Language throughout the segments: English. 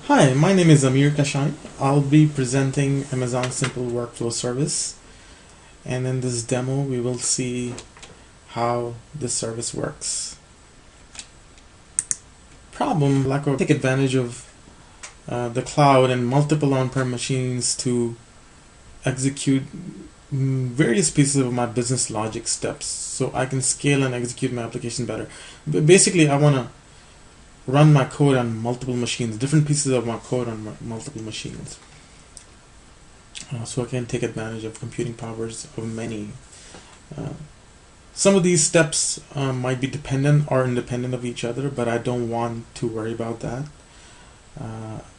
Hi, my name is Amir Kashani. I'll be presenting Amazon Simple Workflow Service, and in this demo we will see how this service works. Problem: lack of take advantage of the cloud and multiple on-prem machines to execute various pieces of my business logic steps so I can scale and execute my application better. But basically, I want to run my code on multiple machines, different pieces of my code on multiple machines, so I can take advantage of computing powers of many. Some of these steps might be dependent or independent of each other, but I don't want to worry about that.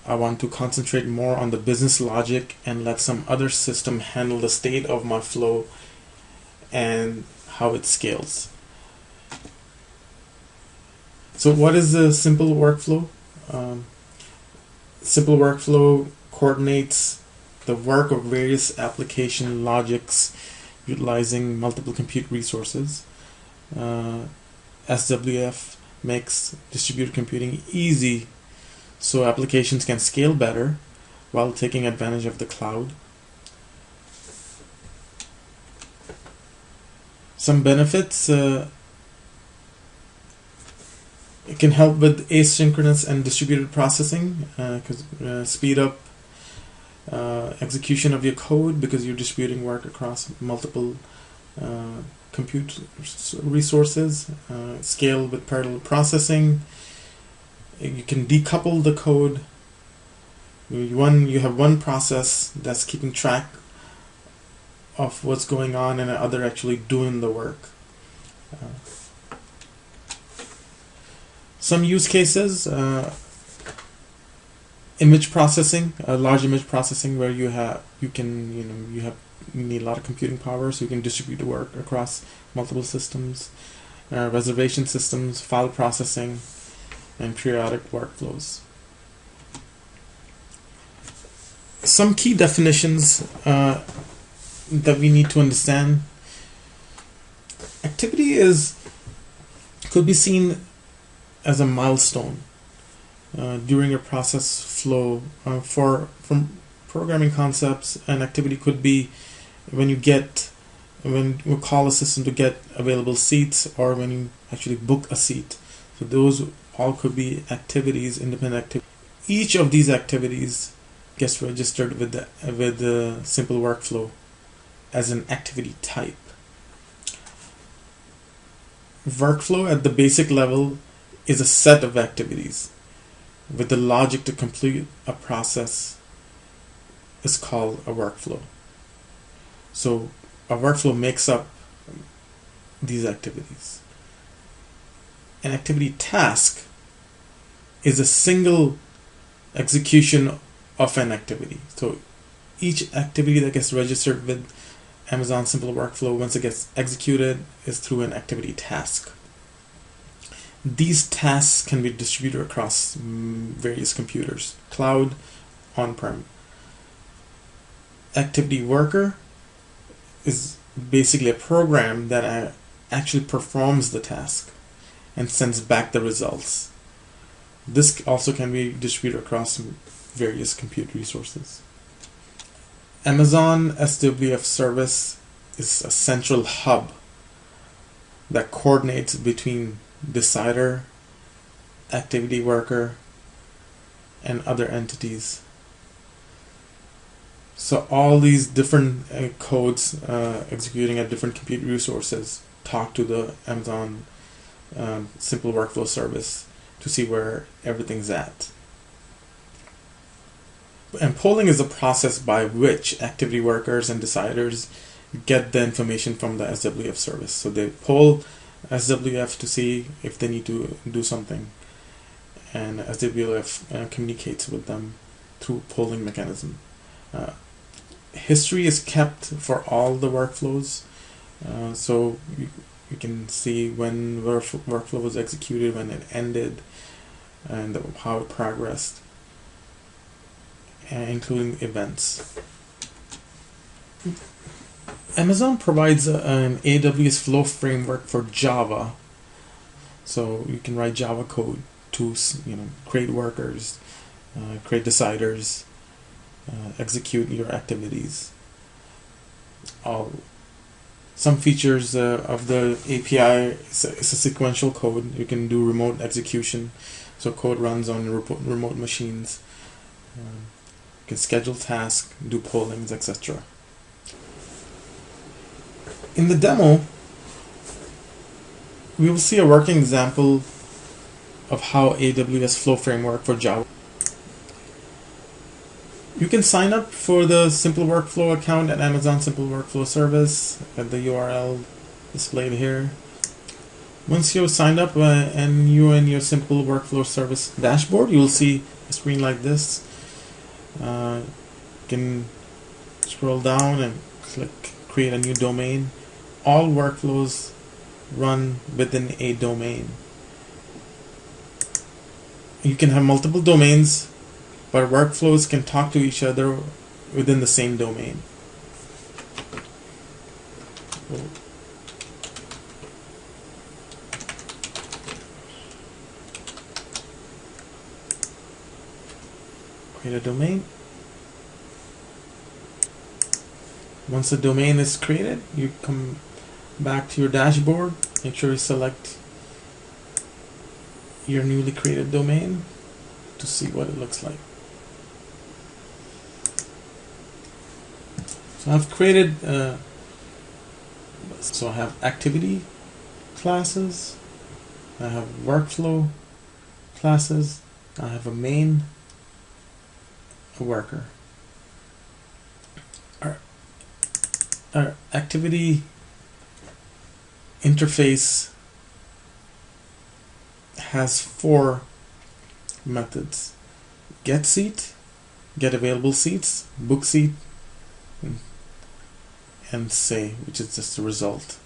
I want to concentrate more on the business logic and let some other system handle the state of my flow and how it scales. So what is the simple workflow? Simple workflow coordinates the work of various application logics utilizing multiple compute resources. SWF makes distributed computing easy so applications can scale better while taking advantage of the cloud. Some benefits: it can help with asynchronous and distributed processing, speed up execution of your code because you're distributing work across multiple compute resources. Scale with parallel processing. You can decouple the code. You have one process that's keeping track of what's going on and another actually doing the work. Some use cases: image processing, large image processing, where you need a lot of computing power, so you can distribute the work across multiple systems. Reservation systems, file processing, and periodic workflows. Some key definitions that we need to understand. Activity could be seen as a milestone during a process flow. From programming concepts, an activity could be when we call a system to get available seats, or when you actually book a seat. So those all could be activities, independent activities. Each of these activities gets registered with the simple workflow as an activity type. Workflow at the basic level is a set of activities with the logic to complete a process is called a workflow. So a workflow makes up these activities. An activity task is a single execution of an activity. So each activity that gets registered with Amazon Simple Workflow, once it gets executed, is through an activity task. These tasks can be distributed across various computers: cloud, on-prem. Activity worker is basically a program that actually performs the task and sends back the results. This also can be distributed across various compute resources. Amazon SWF service is a central hub that coordinates between decider, activity worker, and other entities. So all these different codes executing at different compute resources talk to the Amazon Simple Workflow service to see where everything's at. And polling is a process by which activity workers and deciders get the information from the SWF service. So they poll SWF to see if they need to do something, and SWF communicates with them through polling mechanism. History is kept for all the workflows, so you can see when workflow was executed, when it ended, and how it progressed, including events. Amazon provides an AWS flow framework for Java, so you can write Java code to create workers create deciders, execute your activities. Some features of the API is a sequential code. You can do remote execution, so code runs on remote machines. You can schedule tasks, do pollings, etc. In the demo, we will see a working example of how AWS Flow Framework for Java. You can sign up for the Simple Workflow account at Amazon Simple Workflow Service at the URL displayed here. Once you're signed up and you're in your Simple Workflow Service dashboard, you will see a screen like this. You can scroll down and click Create a New Domain. All workflows run within a domain. You can have multiple domains, but workflows can talk to each other within the same domain. Create a domain. Once a domain is created, you come back to your dashboard. Make sure you select your newly created domain to see what it looks like. So I've created, so I have activity classes, I have workflow classes, I have a main, a worker. Our activity interface has 4 methods: get seat, get available seats, book seat, and say, which is just a result.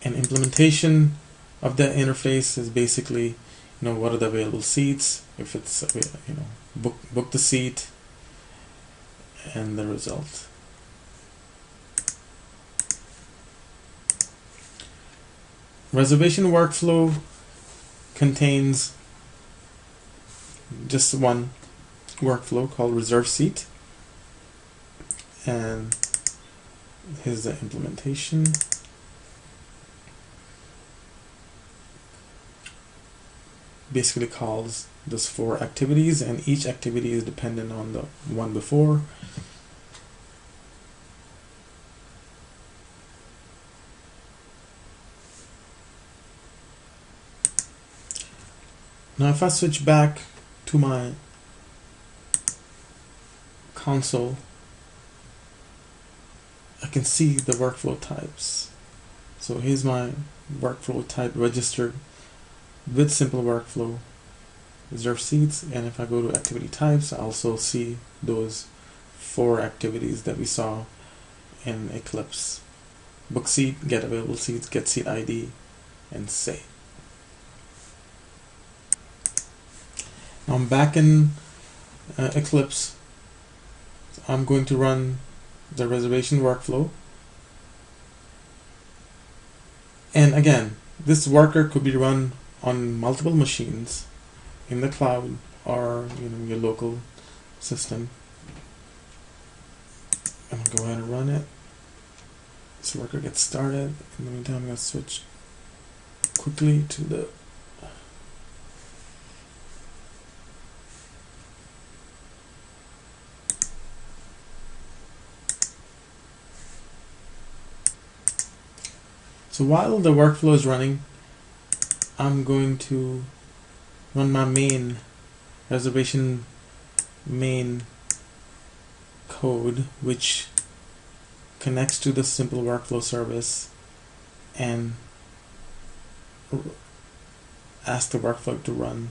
An implementation of that interface is basically, what are the available seats, if it's, book the seat, and the result. Reservation workflow contains just one workflow called reserve seat, and here's the implementation. Basically calls those 4 activities, and each activity is dependent on the one before. Now if I switch back to my console, I can see the workflow types. So here's my workflow type registered with Simple Workflow, reserve seats, and if I go to activity types, I also see those 4 activities that we saw in Eclipse: book seat, get available seats, get seat ID, and say. Now I'm back in Eclipse. I'm going to run the reservation workflow, and again, this worker could be run on multiple machines in the cloud or your local system. I'm gonna go ahead and run it. This worker gets started. In the meantime, I'm gonna switch quickly to the So while the workflow is running, I'm going to run my main reservation main code, which connects to the Simple Workflow service and ask the workflow to run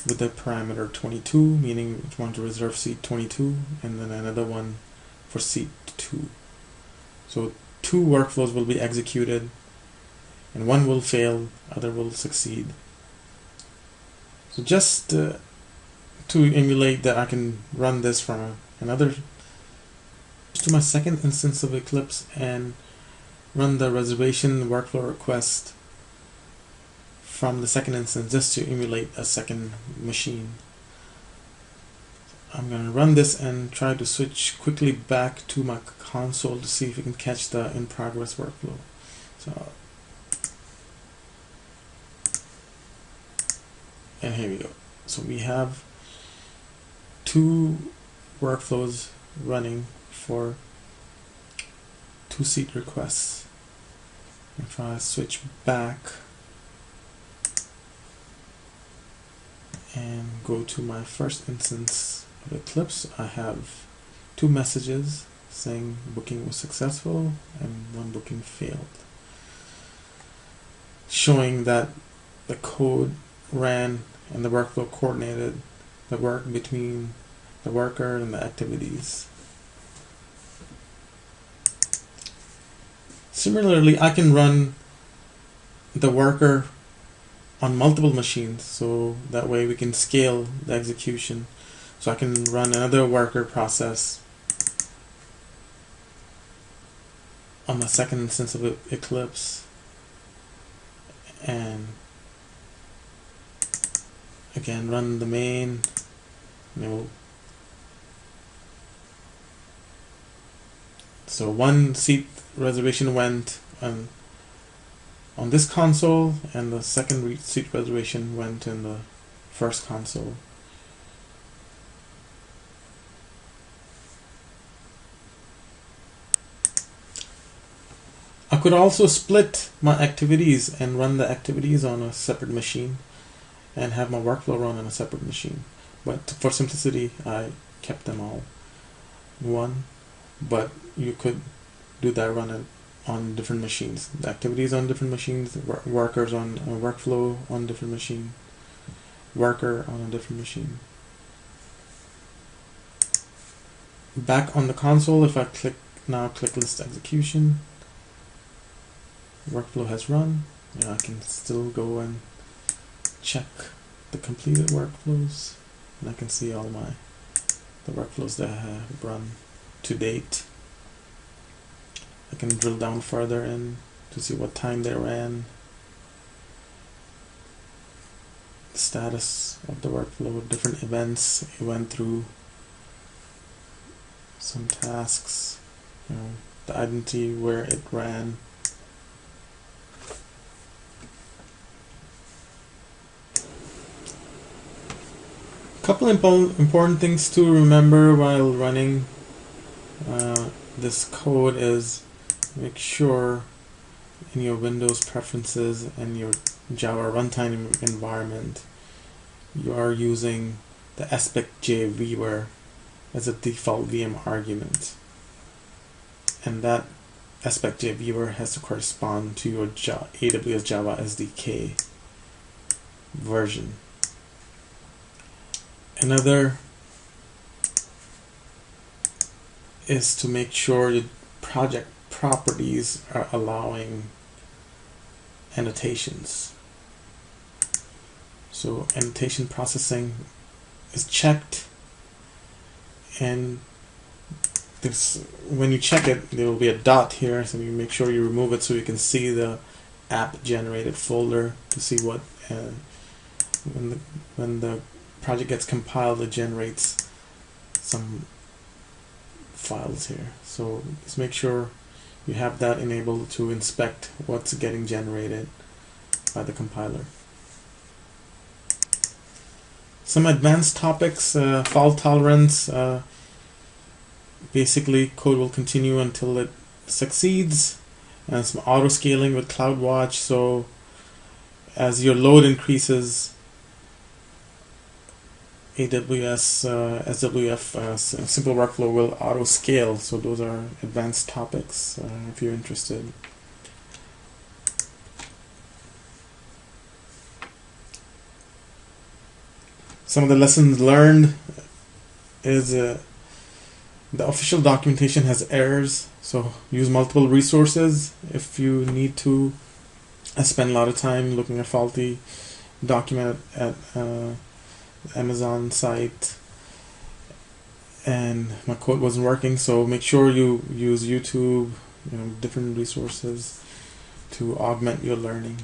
with the parameter 22, meaning it's one to reserve seat 22, and then another one for seat 2. So 2 workflows will be executed, and one will fail, other will succeed. So just to emulate that, I can run this from another to my second instance of Eclipse and run the reservation workflow request from the second instance just to emulate a second machine. I'm going to run this and try to switch quickly back to my console to see if we can catch the in progress workflow. So, and here we go. So we have two workflows running for 2 seat requests. If I switch back and go to my first instance of Eclipse, I have 2 messages saying booking was successful and 1 booking failed, showing that the code ran and the workflow coordinated the work between the worker and the activities. Similarly, I can run the worker on multiple machines, so that way we can scale the execution. So I can run another worker process on the second instance of Eclipse, and again run the main. So 1 seat reservation went on this console, and the second seat reservation went in the first console. I could also split my activities and run the activities on a separate machine and have my workflow run on a separate machine. But for simplicity, I kept them all one. But you could do that run on different machines. The activities on different machines, workers on a workflow on different machine, worker on a different machine. Back on the console, if I click list execution, workflow has run. I can still go and check the completed workflows, and I can see all the workflows that I have run to date. I can drill down further in to see what time they ran, the status of the workflow, different events it went through, some tasks, the identity where it ran. Couple important things to remember while running this code is make sure in your Windows preferences and your Java runtime environment you are using the aspect-j viewer as a default VM argument, and that aspect-j viewer has to correspond to your AWS Java SDK version. Another is to make sure your project properties are allowing annotations. So annotation processing is checked, and when you check it, there will be a dot here, so you make sure you remove it so you can see the app generated folder to see what when the project gets compiled, it generates some files here. So just make sure you have that enabled to inspect what's getting generated by the compiler. Some advanced topics, fault tolerance. Basically, code will continue until it succeeds, and some auto scaling with CloudWatch. So as your load increases, AWS SWF simple workflow will auto scale. So those are advanced topics if you're interested. Some of the lessons learned is the official documentation has errors, so use multiple resources if you need to. I spend a lot of time looking at faulty document at Amazon site, and my code wasn't working, so make sure you use YouTube, different resources to augment your learning.